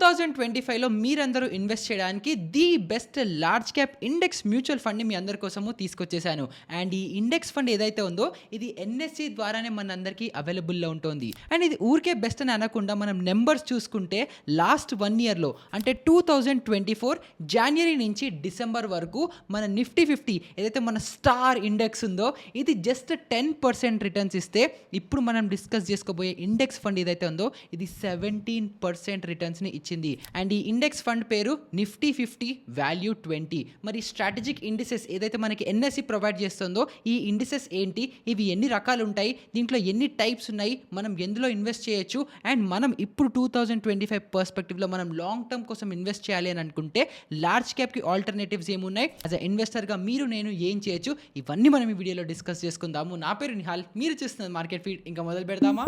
2025లో మీరందరూ ఇన్వెస్ట్ చేయడానికి the best large cap index mutual ఫండ్‌ని మీ అందరి కోసము తీసుకొచ్చేసాను. అండ్ ఈ ఇండెక్స్ ఫండ్ ఏదైతే ఉందో ఇది ఎన్ఎస్‌సి ద్వారానే మనందరికీ అవైలబుల్‌లో ఉంటుంది. అండ్ ఇది ఊరికే బెస్ట్ అని అనకుండా మనం నంబర్స్ చూసుకుంటే లాస్ట్ 1 ఇయర్‌లో అంటే 2024 జాన్యురీ నుంచి డిసెంబర్ వరకు మన నిఫ్టీ 50 ఏదైతే మన స్టార్ ఇండెక్స్ ఉందో ఇది జస్ట్ 10% రిటర్న్స్ ఇస్తే ఇప్పుడు మనం డిస్కస్ చేసుకోబోయే ఇండెక్స్ ఫండ్ ఏదైతే ఉందో ఇది 17% రిటర్న్స్‌ని ఇచ్చింది. అండ్ ఈ ఇండెక్స్ ఫండ్ పేరు నిఫ్టీ 50 వాల్యూ 20. మరి స్ట్రాటజిక్ ఇండిసెస్ ఏదైతే మనకి ఎన్ఎస్సి ప్రొవైడ్ చేస్తుందో ఈ ఇండిసెస్ ఏంటి, ఇవి ఎన్ని రకాలు ఉంటాయి, దీంట్లో ఎన్ని టైప్స్ ఉన్నాయి, మనం ఎందులో ఇన్వెస్ట్ చేయొచ్చు, అండ్ మనం ఇప్పుడు 2025 పర్స్పెక్టివ్లో మనం లాంగ్ టర్మ్ కోసం ఇన్వెస్ట్ చేయాలి అని అనుకుంటే లార్జ్ క్యాప్కి ఆల్టర్నేటివ్స్ ఏమున్నాయి, యాజ్ అ ఇన్వెస్టర్గా మీరు నేను ఏం చేయొచ్చు, ఇవన్నీ మనం ఈ వీడియోలో డిస్కస్ చేసుకుందాము. నా పేరు నిహాల్, మీరు చూస్తున్నారు మార్కెట్ ఫీడ్. ఇంకా మొదలు పెడదామా?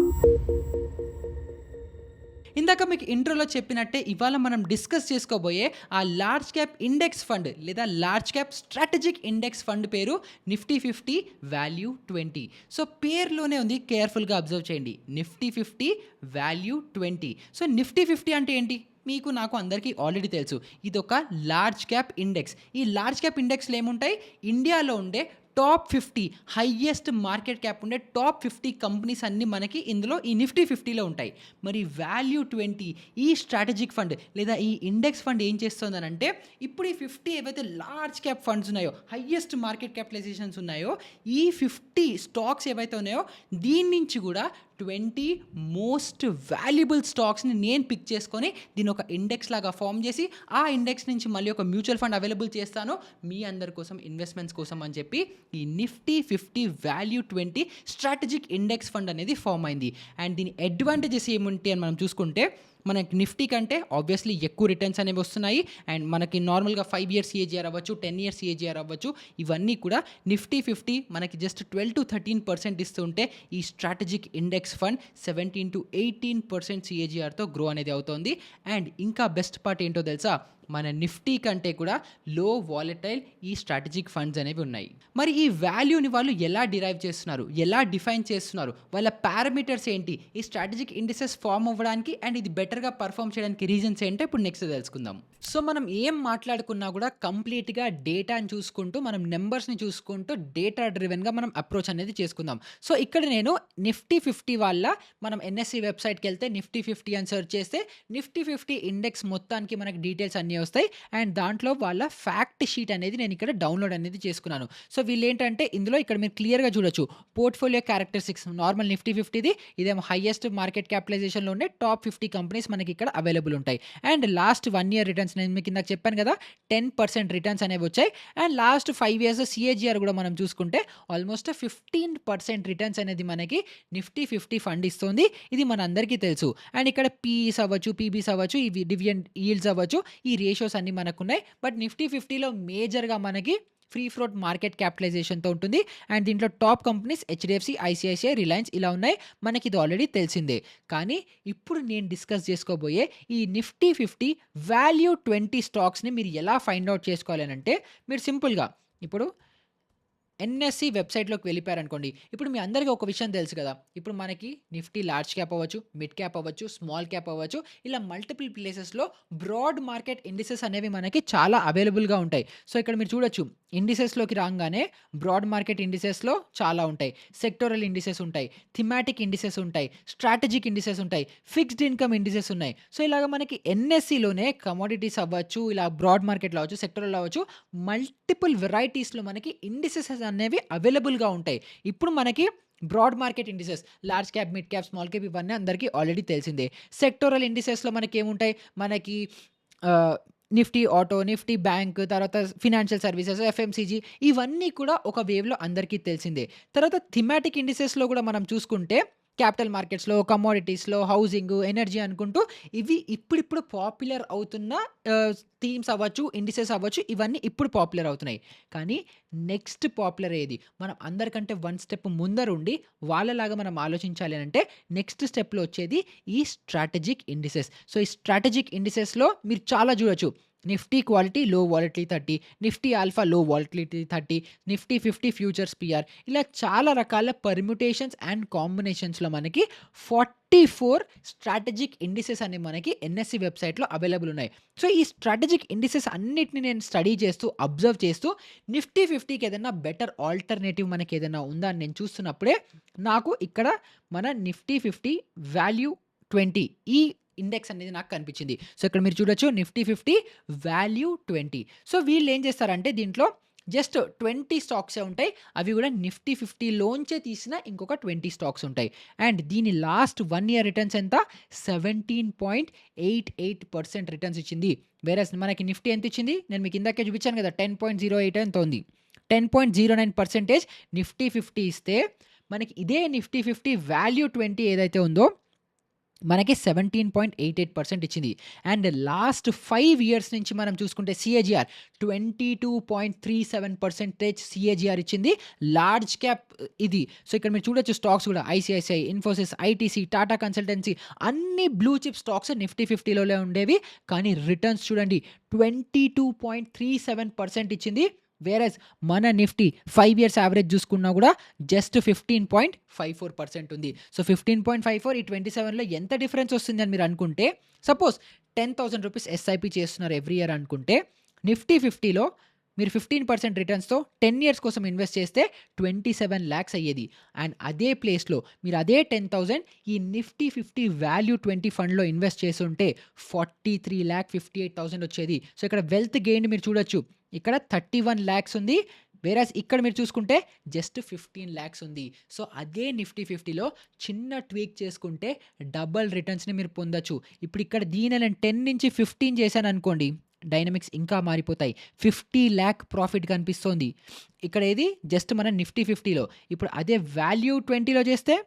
ఇందాక మీకు ఇంట్రోలో చెప్పినట్టే ఇవాళ మనం డిస్కస్ చేసుకోబోయే ఆ లార్జ్ క్యాప్ ఇండెక్స్ ఫండ్ లేదా large cap strategic index fund పేరు నిఫ్టీ 50 వాల్యూ 20. సో పేరులోనే ఉంది, కేర్ఫుల్గా అబ్జర్వ్ చేయండి, నిఫ్టీ 50 వాల్యూ 20. సో నిఫ్టీ 50 అంటే ఏంటి? మీకు నాకు అందరికీ ఆల్రెడీ తెలుసు, ఇది ఒక లార్జ్ క్యాప్ ఇండెక్స్. ఈ లార్జ్ క్యాప్ ఇండెక్స్లో ఏముంటాయి, ఇండియాలో ఉండే టాప్ 50 హైయెస్ట్ మార్కెట్ క్యాప్ ఉండే టాప్ 50 కంపెనీస్ అన్నీ మనకి ఇందులో ఈ నిఫ్టీ 50లో ఉంటాయి. మరి వాల్యూ 20 ఈ స్ట్రాటజిక్ ఫండ్ లేదా ఈ ఇండెక్స్ ఫండ్ ఏం చేస్తుందనంటే ఇప్పుడు ఈ 50 ఏవైతే లార్జ్ క్యాప్ ఫండ్స్ ఉన్నాయో, హైయెస్ట్ మార్కెట్ క్యాపిటలైజేషన్స్ ఉన్నాయో, ఈ 50 స్టాక్స్ ఏవైతే ఉన్నాయో దీని నుంచి కూడా 20 మోస్ట్ వాల్యుబుల్ స్టాక్స్ని నేను పిక్ చేసుకొని దీని ఒక ఇండెక్స్ లాగా ఫామ్ చేసి ఆ ఇండెక్స్ నుంచి మళ్ళీ ఒక మ్యూచువల్ ఫండ్ అవైలబుల్ చేస్తాను మీ అందరి కోసం, ఇన్వెస్ట్మెంట్స్ కోసం అని చెప్పి ఈ Nifty 50 value 20 strategic index fund అనేది ఫామ్ అయింది. అండ్ దీని అడ్వాంటేజెస్ ఏముంటాయి అని మనం చూసుకుంటే మనకి నిఫ్టీ కంటే ఆబ్వియస్లీ ఎక్కువ రిటర్న్స్ అనేవి వస్తున్నాయి. అండ్ మనకి నార్మల్గా 5 ఇయర్స్ ఏజీఆర్ అవ్వచ్చు, 10 ఇయర్స్ ఏజీఆర్ అవ్వచ్చు, ఇవన్నీ కూడా నిఫ్టీ 50 మనకి జస్ట్ 12-13% ఇస్తుంటే ఈ స్ట్రాటజిక్ ఇండెక్స్ ఫండ్ 17-18% సిఏజీఆర్తో గ్రో అనేది అవుతుంది. అండ్ ఇంకా బెస్ట్ పార్ట్ ఏంటో తెలుసా, మన నిఫ్టీ కంటే కూడా లో వాలటైల్ ఈ స్ట్రాటజిక్ ఫండ్స్ అనేవి ఉన్నాయి. మరి ఈ వాల్యూని వాళ్ళు ఎలా డిరైవ్ చేస్తున్నారు, ఎలా డిఫైన్ చేస్తున్నారు, వాళ్ళ పారామీటర్స్ ఏంటి, ఈ స్ట్రాటజిక్ ఇండిసెస్ ఫామ్ అవ్వడానికి అండ్ ఇది బెటర్గా పర్ఫామ్ చేయడానికి రీజన్స్ ఏంటో ఇప్పుడు నెక్స్ట్ తెలుసుకుందాం. సో మనం ఏం మాట్లాడుకున్నా కూడా కంప్లీట్గా డేటాని చూసుకుంటూ, మనం నెంబర్స్ని చూసుకుంటూ డేటా డ్రివెన్గా మనం అప్రోచ్ అనేది చేసుకుందాం. సో ఇక్కడ నేను నిఫ్టీ 50 వల్ల మనం ఎన్ఎస్సి వెబ్సైట్కి వెళ్తే నిఫ్టీ 50 అని సెర్చ్ చేస్తే నిఫ్టీ 50 ఇండెక్స్ మొత్తానికి మనకి డీటెయిల్స్ అన్నీ వస్తాయి. అండ్ దాంట్లో వాళ్ళ ఫ్యాక్ట్ షీట్ అనేది నేను ఇక్కడ డౌన్లోడ్ అనేది చేసుకున్నాను. సో వీళ్ళు ఏంటంటే ఇందులో ఇక్కడ మీరు క్లియర్గా చూడొచ్చు, పోర్ట్ఫోలియో క్యారెక్టరిస్టిక్స్ నార్మల్ నిఫ్టీ 50ది ఇదేమో హైయెస్ట్ మార్కెట్ క్యాపిటలైజేషన్లో ఉండే టాప్ 50 కంపెనీస్ మనకి ఇక్కడ అవైలబుల్ ఉంటాయి. అండ్ లాస్ట్ 1 ఇయర్ రిటర్న్స్ నేను మీకు ఇందాక చెప్పాను కదా 10% రిటర్న్స్ అనేవి వచ్చాయి. అండ్ లాస్ట్ 5 ఇయర్స్ సిఏజీఆర్ కూడా మనం చూసుకుంటే ఆల్మోస్ట్ 15% రిటర్న్స్ అనేది మనకి నిఫ్టీ 50 ఫండ్ ఇస్తుంది. ఇది మన అందరికీ తెలుసు. అండ్ ఇక్కడ పీఈస్ అవ్వచ్చు, పీబీస్ అవ్వచ్చు, ఇవి డివిడెండ్ ఈల్డ్స్ అవ్వచ్చు, ఈ రేషియోస్ అన్నీ మనకున్నాయి. బట్ నిఫ్టీ 50లో మేజర్గా మనకి ఫ్రీ ఫ్లోట్ మార్కెట్ క్యాపిటలైజేషన్తో ఉంటుంది. అండ్ దీంట్లో top companies HDFC, ICICI, Reliance ఇలా ఉన్నాయి, మనకి ఇది ఆల్రెడీ తెలిసిందే. కానీ ఇప్పుడు నేను డిస్కస్ చేసుకోబోయే ఈ నిఫ్టీ 50 వాల్యూ 20 స్టాక్స్ని మీరు ఎలా ఫైండ్ అవుట్ చేసుకోవాలి అంటే, మీరు సింపుల్గా ఇప్పుడు ఎన్ఎస్సి వెబ్సైట్లోకి వెళ్ళిపోయారనుకోండి, ఇప్పుడు మీ అందరికీ ఒక విషయం తెలుసు కదా, ఇప్పుడు మనకి నిఫ్టీ లార్జ్ క్యాప్ అవ్వచ్చు, మిడ్ క్యాప్ అవ్వచ్చు, స్మాల్ క్యాప్ అవ్వచ్చు, ఇలా మల్టిపుల్ ప్లేసెస్లో బ్రాడ్ మార్కెట్ ఇండిసెస్ అనేవి మనకి చాలా అవైలబుల్గా ఉంటాయి. సో ఇక్కడ మీరు చూడొచ్చు, ఇండిసెస్లోకి రాగానే బ్రాడ్ మార్కెట్ ఇండిసెస్లో చాలా ఉంటాయి, సెక్టోరల్ ఇండిసెస్ ఉంటాయి, థిమాటిక్ ఇండిసెస్ ఉంటాయి, స్ట్రాటజిక్ ఇండిసెస్ ఉంటాయి, ఫిక్స్డ్ ఇన్కమ్ ఇండిసెస్ ఉన్నాయి. సో ఇలాగ మనకి ఎన్ఎస్సిలోనే కమోడిటీస్ అవ్వచ్చు, ఇలా బ్రాడ్ మార్కెట్లో అవ్వచ్చు, సెక్టోరల్ అవ్వచ్చు, మల్టిపుల్ వెరైటీస్లో మనకి ఇండిసెస్ అనేవి అవైలబుల్గా ఉంటాయి. ఇప్పుడు మనకి broad market indices large cap, mid cap, small cap ఇవన్నీ అందరికీ ఆల్రెడీ తెలిసిందే. సెక్టోరల్ ఇండిసెస్లో మనకి ఏముంటాయి, మనకి నిఫ్టీ ఆటో, నిఫ్టీ బ్యాంక్, తర్వాత ఫినాన్షియల్ సర్వీసెస్, ఎఫ్ఎంసీజీ ఇవన్నీ కూడా ఒక వేవ్లో అందరికీ తెలిసిందే. తర్వాత థిమాటిక్ ఇండిసెస్లో కూడా మనం చూసుకుంటే క్యాపిటల్ మార్కెట్స్లో, కమోడిటీస్లో, హౌసింగ్, ఎనర్జీ అనుకుంటూ ఇవి ఇప్పుడిప్పుడు పాపులర్ అవుతున్న థీమ్స్ అవ్వచ్చు, ఇండిసెస్ అవ్వచ్చు, ఇవన్నీ ఇప్పుడు పాపులర్ అవుతున్నాయి. కానీ నెక్స్ట్ పాపులర్ అయ్యేది మనం అందరికంటే 1 స్టెప్ ముందరుండి వాళ్ళలాగా మనం ఆలోచించాలి అంటే నెక్స్ట్ స్టెప్లో వచ్చేది ఈ స్ట్రాటజిక్ ఇండిసెస్. సో ఈ స్ట్రాటజిక్ ఇండిసెస్లో మీరు చాలా చూడొచ్చు, నిఫ్టీ క్వాలిటీ లో వాలటిలిటీ 30, నిఫ్టీ ఆల్ఫా లో వాలటిలిటీ 30, నిఫ్టీ 50 ఫ్యూచర్స్ పీఆర్ ఇలా చాలా రకాల పర్మ్యుటేషన్స్ అండ్ కాంబినేషన్స్‌లో మనకి 44 స్ట్రాటజిక్ ఇండిసెస్ అనేవి మనకి ఎన్ఎస్‌సి వెబ్‌సైట్‌లో అవైలబుల్ ఉన్నాయి. సో, ఈ స్ట్రాటజిక్ ఇండిసెస్ అన్నిటిని నేను స్టడీ చేస్తూ, అబ్జర్వ్ చేస్తూ నిఫ్టీ 50కి ఏదైనా బెటర్ ఆల్టర్‌నేటివ్ మనకేదైనా ఉందా అని నేను చూస్తున్నప్పుడే నాకు ఇక్కడ మన నిఫ్టీ 50 వాల్యూ 20 ఈ ఇండెక్స్ అనేది నాకు కనిపించింది. సో, ఇక్కడ మీరు చూడొచ్చు నిఫ్టీ 50 వాల్యూ 20. సో, వీళ్ళేం చేస్తారంటే దీంట్లో జస్ట్ 20 స్టాక్సే ఉంటాయి. అవి కూడా నిఫ్టీ 50లోంచే తీసిన ఇంకొక 20 స్టాక్స్ ఉంటాయి. అండ్ దీని లాస్ట్ 1 ఇయర్ రిటర్న్స్ ఎంత? 17.88% రిటర్న్స్ ఇచ్చింది. వేరస్ మనకి నిఫ్టీ ఎంత ఇచ్చింది? నేను మీకు ఇందాకే చూపించాను కదా! 10.08 ఎంతో ఉంది. 10.09% నిఫ్టీ 50 ఇస్తే మనకి ఇదే నిఫ్టీ 50 వాల్యూ 20 ఏదైతే ఉందో మనకి 17.88% ఇచ్చింది. అండ్ లాస్ట్ 5 ఇయర్స్ నుంచి మనం చూసుకుంటే సీఏజీఆర్ 22.37% సీఏజీఆర్ ఇచ్చింది. లార్జ్ క్యాప్ ఇది. సో, ఇక్కడ మీరు చూడొచ్చు స్టాక్స్ కూడా ICICI, Infosys, ITC, Tata consultancy అన్ని బ్లూ చిప్ స్టాక్స్ నిఫ్టీ 50లోనే ఉండేవి. కానీ రిటర్న్స్ చూడండి 22.37% ఇచ్చింది. వేరస్ మన నిఫ్టీ 5 ఇయర్స్ యావరేజ్ చూసుకున్నా కూడా జస్ట్ 15.54% ఉంది. సో, 15.54 ఈ 27లో ఎంత డిఫరెన్స్ వస్తుంది అని మీరు అనుకుంటే, సపోజ్ 10,000 రూపీస్ ఎస్ఐపి చేస్తున్నారు ఎవ్రీ ఇయర్ అనుకుంటే, నిఫ్టీ 50లో మీరు 15% రిటర్న్స్‌తో 10 ఇయర్స్ కోసం ఇన్వెస్ట్ చేస్తే 27 లాక్స్ అయ్యేది. అండ్ అదే ప్లేస్‌లో మీరు అదే 10,000 ఈ నిఫ్టీ 50 వాల్యూ 20 ఫండ్‌లో ఇన్వెస్ట్ చేసుంటే 43,58,000 వచ్చేది. సో, ఇక్కడ వెల్త్ గెయిన్ మీరు చూడొచ్చు. ఇక్కడ 31 లాక్స్ ఉంది. వేరస్ ఇక్కడ మీరు చూసుకుంటే జస్ట్ 15 లాక్స్ ఉంది. సో, అదే నిఫ్టీ 50లో చిన్న ట్వీక్ చేసుకుంటే డబుల్ రిటర్న్స్‌ని మీరు పొందొచ్చు. ఇప్పుడు ఇక్కడ దీన్ని నేను 10 నుంచి 15 చేశాననుకోండి, డైనమిక్స్ ఇంకా మారిపోతాయి. 50 లాక్ ప్రాఫిట్ కనిపిస్తోంది. ఇక్కడ ఏది జస్ట్ మన నిఫ్టీ 50లో. ఇప్పుడు అదే వాల్యూ 20లో చేస్తే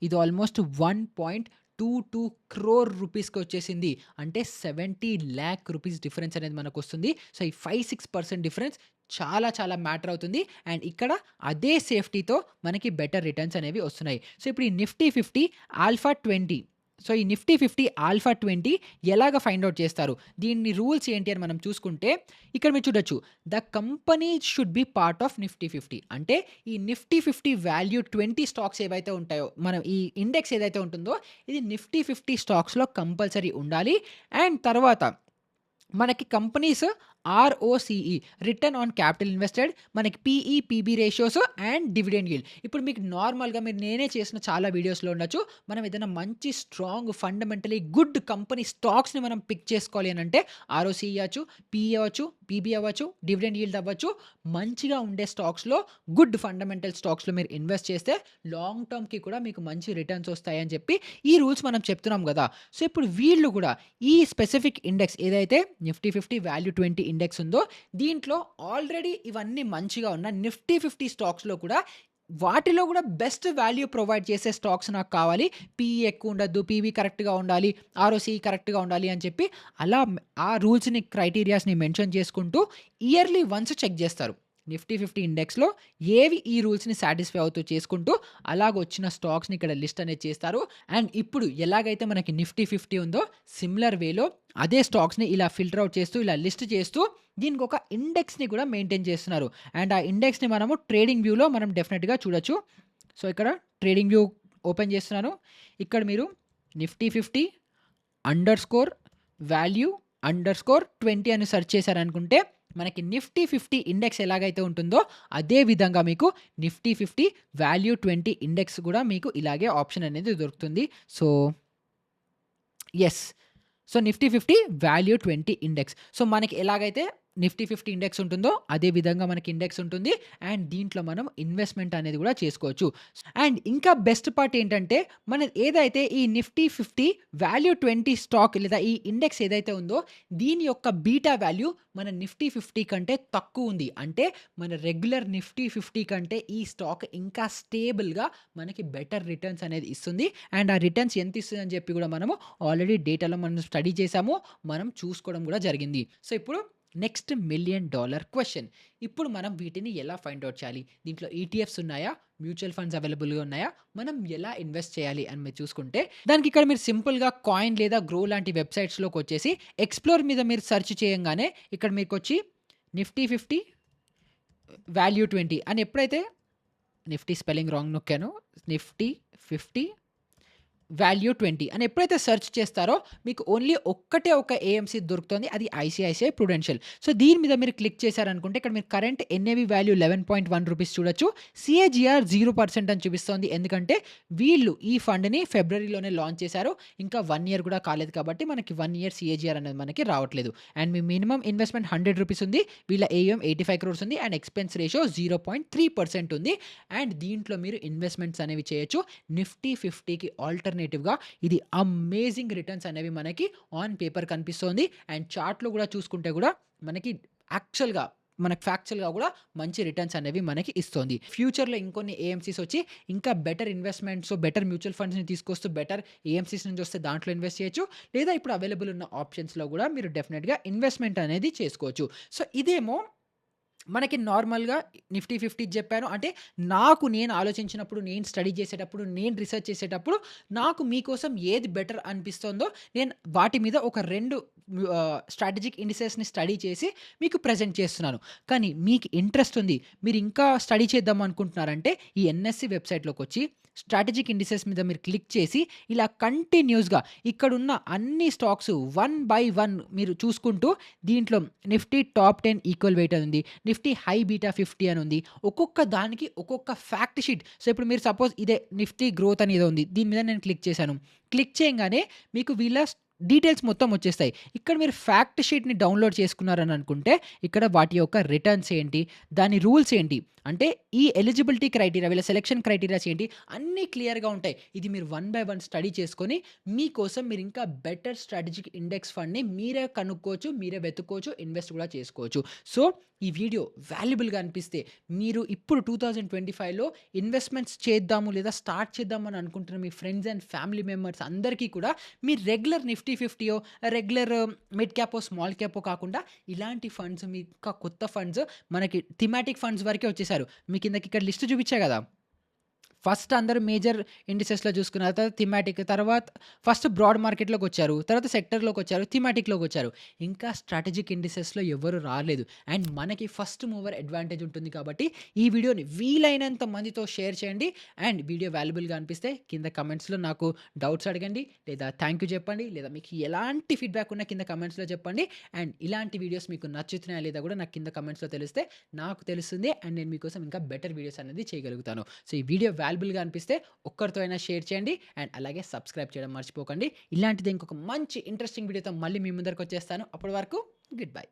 ఇది ఆల్మోస్ట్ 1.22 క్రోర్ రూపీస్‌కి వచ్చేసింది. అంటే 70 లాక్ రూపీస్ డిఫరెన్స్ అనేది మనకొస్తుంది. సో, ఈ 5-6% డిఫరెన్స్ చాలా చాలా మ్యాటర్ అవుతుంది. అండ్ ఇక్కడ అదే సేఫ్టీతో మనకి బెటర్ రిటర్న్స్ అనేవి వస్తున్నాయి. సో, ఇప్పుడు ఈ నిఫ్టీ 50 ఆల్ఫా 20 సో, ఈ నిఫ్టీ 50 ఆల్ఫా 20 ఎలాగ ఫైండ్ ఔట్ చేస్తారు? దీని రూల్స్ ఏంటి అని మనం చూసుకుంటే, ఇక్కడ మీరు చూడొచ్చు. The company should be part of Nifty 50 అంటే ఈ నిఫ్టీ 50 వాల్యూ 20 స్టాక్స్ ఏవైతే ఉంటాయో, మనం ఈ ఇండెక్స్ ఏదైతే ఉంటుందో ఇది నిఫ్టీ 50 స్టాక్స్‌లో కంపల్సరీ ఉండాలి. అండ్ తర్వాత మనకి companies ROCE return on capital invested, మనకి PE, PB ratios and dividend yield. ఇప్పుడు మీకు నార్మల్‌గా నేనే చేసిన చాలా వీడియోస్‌లో ఉండొచ్చు. మనం ఏదైనా మంచి స్ట్రాంగ్ ఫండమెంటలీ గుడ్ కంపెనీ స్టాక్స్‌ని మనం పిక్ చేసుకోవాలి అనంటే ఆర్ఓసీఈ అవ్వచ్చు, పీఈ అవ్వచ్చు, పీబీ అవ్వచ్చు, డివిడెండ్ యీల్డ్ అవ్వచ్చు. మంచిగా ఉండే స్టాక్స్‌లో గుడ్ ఫండమెంటల్ స్టాక్స్‌లో మీరు ఇన్వెస్ట్ చేస్తే లాంగ్ టర్మ్‌కి కూడా మీకు మంచి రిటర్న్స్ వస్తాయని చెప్పి ఈ రూల్స్ మనం చెప్తున్నాం గదా! సో, ఇప్పుడు వీళ్ళు కూడా ఈ స్పెసిఫిక్ ఇండెక్స్ ఏదైతే నిఫ్టీ 50 వాల్యూ 20 ఇండెక్స్ ఉందో దీంట్లో ఆల్రెడీ ఇవన్నీ మంచిగా ఉన్న నిఫ్టీ 50 స్టాక్స్‌లో కూడా వాటిలో కూడా బెస్ట్ వాల్యూ ప్రొవైడ్ చేసే స్టాక్స్ నాకు కావాలి. పీఈ ఎక్కువ ఉండొద్దు, పీబీ కరెక్ట్‌గా ఉండాలి, ఆర్ఓసీఈ కరెక్ట్‌గా ఉండాలి అని చెప్పి అలా ఆ రూల్స్‌ని, క్రైటీరియాస్‌ని మెన్షన్ చేసుకుంటూ ఇయర్లీ వన్స్ చెక్ చేస్తారు. నిఫ్టీ 50 ఇండెక్స్‌లో ఏవి ఈ రూల్స్‌ని సాటిస్ఫై అవుతూ చేసుకుంటూ అలాగొచ్చిన స్టాక్స్‌ని ఇక్కడ లిస్ట్ అనేది చేస్తారు. అండ్ ఇప్పుడు ఎలాగైతే మనకి నిఫ్టీ 50 ఉందో సిమిలర్ వేలో అదే స్టాక్స్‌ని ఇలా ఫిల్టర్ ఔట్ చేస్తూ, ఇలా లిస్ట్ చేస్తూ దీనికొక ఇండెక్స్‌ని కూడా మెయింటైన్ చేస్తున్నారు. అండ్ ఆ ఇండెక్స్‌ని మనము ట్రేడింగ్ వ్యూలో మనం డెఫినెట్‌గా చూడొచ్చు. సో, ఇక్కడ ట్రేడింగ్ వ్యూ ఓపెన్ చేస్తున్నాను. ఇక్కడ మీరు నిఫ్టీ 50 అండర్‌స్కోర్ వాల్యూ అండర్‌స్కోర్ 20 అని సెర్చ్ చేశారనుకుంటే మనకి నిఫ్టీ 50 ఇండెక్స్ ఎలాగైతే ఉంటుందో అదే విధంగా మీకు నిఫ్టీ 50 వాల్యూ 20 ఇండెక్స్ కూడా మీకు ఇలాగే ఆప్షన్ అనేది దొరుకుతుంది. So, yes. So, Nifty 50 value 20 index. So, మనకి ఎలాగైతే నిఫ్టీ 50 ఇండెక్స్ ఉంటుందో అదే విధంగా మనకి ఇండెక్స్ ఉంటుంది. అండ్ దీంట్లో మనం ఇన్వెస్ట్‌మెంట్ అనేది కూడా చేసుకోవచ్చు. అండ్ ఇంకా బెస్ట్ పార్ట్ ఏంటంటే మన ఏదైతే ఈ నిఫ్టీ 50 వాల్యూ 20 స్టాక్ లేదా ఈ ఇండెక్స్ ఏదైతే ఉందో దీని యొక్క బీటా వాల్యూ మన నిఫ్టీ 50 కంటే తక్కువ ఉంది. అంటే మన రెగ్యులర్ నిఫ్టీ 50 కంటే ఈ స్టాక్ ఇంకా స్టేబుల్‌గా మనకి బెటర్ రిటర్న్స్ అనేది ఇస్తుంది. అండ్ ఆ రిటర్న్స్ ఎంత ఇస్తుందని చెప్పి కూడా మనము ఆల్రెడీ డేటాలో మనం స్టడీ చేసాము. మనం చూసుకోవడం కూడా జరిగింది. సో, ఇప్పుడు నెక్స్ట్ $1,000,000 క్వెషన్. ఇప్పుడు మనం వీటిని ఎలా ఫైండ్ ఔట్ చేయాలి? దీంట్లో ఈటీఎఫ్స్ ఉన్నాయా? మ్యూచువల్ ఫండ్స్ అవైలబుల్‌గా ఉన్నాయా? మనం ఎలా ఇన్వెస్ట్ చేయాలి అని మీరు చూసుకుంటే, దానికి ఇక్కడ మీరు సింపుల్‌గా కాయిన్ లేదా గ్రో లాంటి వెబ్‌సైట్స్‌లోకొచ్చేసి ఎక్స్‌ప్లోర్ మీద మీరు సెర్చ్ చేయంగానే ఇక్కడ మీకొచ్చి నిఫ్టీ 50 వాల్యూ 20 అని ఎప్పుడైతే నిఫ్టీ స్పెల్లింగ్ రాంగ్ నొక్కానో నిఫ్టీ 50 వాల్యూ 20 అని ఎప్పుడైతే సెర్చ్ చేస్తారో మీకు ఓన్లీ ఒక్కటే ఒక ఏఎంసీ దొరుకుతుంది. అది ఐసీఐసీఐ ప్రుడెన్షియల్. సో, దీని మీద మీరు క్లిక్ చేశారనుకుంటే ఇక్కడ మీరు కరెంట్ ఎన్ఏవి వాల్యూ ₹11.1 చూడొచ్చు. సిఏజీఆర్ 0% అని చూపిస్తోంది. ఎందుకంటే వీళ్ళు ఈ ఫండ్‌ని ఫిబ్రవరిలోనే లాంచ్ చేశారు. ఇంకా 1 ఇయర్ కూడా కాలేదు కాబట్టి మనకి 1 ఇయర్ సిఏజీఆర్ అనేది మనకి రావట్లేదు. అండ్ మీ మినిమమ్ ఇన్వెస్ట్‌మెంట్ ₹100 ఉంది. వీళ్ళ ఏఎం 85 క్రోర్స్ ఉంది. అండ్ ఎక్స్‌పెన్స్ రేషియో 0.3% ఉంది. అండ్ దీంట్లో మీరు ఇన్వెస్ట్‌మెంట్స్ అనేవి చేయొచ్చు. నిఫ్టీ 50కి ఆల్టర్‌నేటివ్‌గా ఇది అమేజింగ్ రిటర్న్స్ అనేవి మనకి ఆన్ పేపర్ కనిపిస్తోంది. అండ్ చార్ట్‌లో కూడా చూసుకుంటే కూడా మనకి యాక్చువల్‌గా మనకు ఫ్యాక్చువల్‌గా కూడా మంచి రిటర్న్స్ అనేవి మనకి ఇస్తోంది. ఫ్యూచర్‌లో ఇంకొన్ని ఏఎంసీస్ వచ్చి ఇంకా బెటర్ ఇన్వెస్ట్‌మెంట్స్, బెటర్ మ్యూచువల్ ఫండ్స్‌ని తీసుకొస్తూ బెటర్ ఏఎంసీస్ నుంచి వస్తే దాంట్లో ఇన్వెస్ట్ చేయొచ్చు. లేదా ఇప్పుడు అవైలబుల్ ఉన్న ఆప్షన్స్‌లో కూడా మీరు డెఫినిట్‌గా ఇన్వెస్ట్‌మెంట్ అనేది చేసుకోవచ్చు. సో, ఇదేమో మనకి నార్మల్‌గా నిఫ్టీ 50 చెప్పాను. అంటే నేను ఆలోచించినప్పుడు, నేను స్టడీ చేసేటప్పుడు, నేను రిసర్చ్ చేసేటప్పుడు నాకు మీకోసం ఏది బెటర్ అనిపిస్తోందో నేను వాటి మీద ఒక 2 స్ట్రాటజిక్ ఇండిసెస్‌ని స్టడీ చేసి మీకు ప్రెజెంట్ చేస్తున్నాను. కానీ మీకు ఇంట్రెస్ట్ ఉంది. మీరు ఇంకా స్టడీ చేద్దాం అనుకుంటున్నారంటే ఈ ఎన్ఎస్‌సి వెబ్‌సైట్‌లోకొచ్చి స్ట్రాటజిక్ ఇండిసెస్ మీద మీరు క్లిక్ చేసి ఇలా కంటిన్యూస్‌గా ఇక్కడున్న అన్ని స్టాక్స్ వన్ బై వన్ మీరు చూసుకుంటూ దీంట్లో నిఫ్టీ టాప్ 10 ఈక్వల్ వెయిట్ అని ఉంది. నిఫ్టీ హై బీటా 50 అని ఉంది. ఒక్కొక్క దానికి ఒక్కొక్క ఫ్యాక్ట్ షీట్. సో, ఇప్పుడు మీరు సపోజ్ ఇదే నిఫ్టీ గ్రోత్ అని ఏదో ఉంది. దీని మీద నేను క్లిక్ చేశాను. క్లిక్ చేయంగానే మీకు వీళ్ళ డీటెయిల్స్ మొత్తం వచ్చేస్తాయి. ఇక్కడ మీరు ఫ్యాక్ట్ షీట్‌ని డౌన్‌లోడ్ చేసుకున్నారని అనుకుంటే ఇక్కడ వాటి యొక్క రిటర్న్స్ ఏంటి? దాని రూల్స్ ఏంటి? అంటే ఈ ఎలిజిబిలిటీ క్రైటీరియా వీళ్ళ సెలక్షన్ క్రైటీరియాస్ ఏంటి? అన్నీ క్లియర్‌గా ఉంటాయి. ఇది మీరు వన్ బై వన్ స్టడీ చేసుకొని మీకోసం మీరు ఇంకా బెటర్ స్ట్రాటజిక్ ఇండెక్స్ ఫండ్‌ని మీరే కనుక్కోవచ్చు. మీరే వెతుక్కోవచ్చు. ఇన్వెస్ట్ కూడా చేసుకోవచ్చు. సో, ఈ వీడియో వాల్యుబుల్‌గా అనిపిస్తే మీరు ఇప్పుడు 2025లో ఇన్వెస్ట్‌మెంట్స్ చేద్దాము లేదా స్టార్ట్ చేద్దాము అని అనుకుంటున్న మీ ఫ్రెండ్స్ అండ్ ఫ్యామిలీ మెంబర్స్ అందరికీ కూడా మీ రెగ్యులర్ నిఫ్టీ 50 రెగ్యులర్ మిడ్ క్యాపో, స్మాల్ క్యాపో కాకుండా ఇలాంటి ఫండ్స్ ఇంకా కొత్త ఫండ్స్ మనకి థీమాటిక్ ఫండ్స్ వరకే వచ్చేసారు. మీకు కిందకి ఇక్కడ లిస్ట్ చూపించా కదా! ఫస్ట్ అందరూ మేజర్ ఇండిసెస్‌లో చూసుకున్నారు. తర్వాత థీమాటిక్, తర్వాత ఫస్ట్ బ్రాడ్ మార్కెట్‌లోకొచ్చారు. తర్వాత సెక్టర్‌లోకొచ్చారు. థీమాటిక్‌లోకొచ్చారు. ఇంకా స్ట్రాటజిక్ ఇండిసెస్‌లో ఎవ్వరు రాలేదు. అండ్ మనకి ఫస్ట్ మూవర్ అడ్వాంటేజ్ ఉంటుంది కాబట్టి ఈ వీడియోని వీలైనంత మందితో షేర్ చేయండి. అండ్ వీడియో వాల్యుబుల్‌గా అనిపిస్తే కింద కమెంట్స్‌లో నాకు డౌట్స్ అడగండి. లేదా థాంక్ యూ చెప్పండి. లేదా మీకు ఎలాంటి ఫీడ్‌బ్యాక్ ఉన్నా కింద కమెంట్స్‌లో చెప్పండి. అండ్ ఇలాంటి వీడియోస్ మీకు నచ్చుతున్నాయా లేదా కూడా నాకు కింద కమెంట్స్‌లో తెలిస్తే నాకు తెలుస్తుంది. అండ్ నేను మీకోసం ఇంకా బెటర్ వీడియోస్ అనేది చేయగలుగుతాను. సో, ఈ వీడియో వాల్యుబుల్‌గా అనిపిస్తే ఒక్కరితో అయినా షేర్ చేయండి. అండ్ అలాగే సబ్స్క్రైబ్ చేయడం మర్చిపోకండి. ఇలాంటిదే ఇంకొక మంచి ఇంట్రెస్టింగ్ వీడియోతో మళ్ళీ మీ ముందరికి వచ్చేస్తాను. అప్పటి వరకు గుడ్ బై.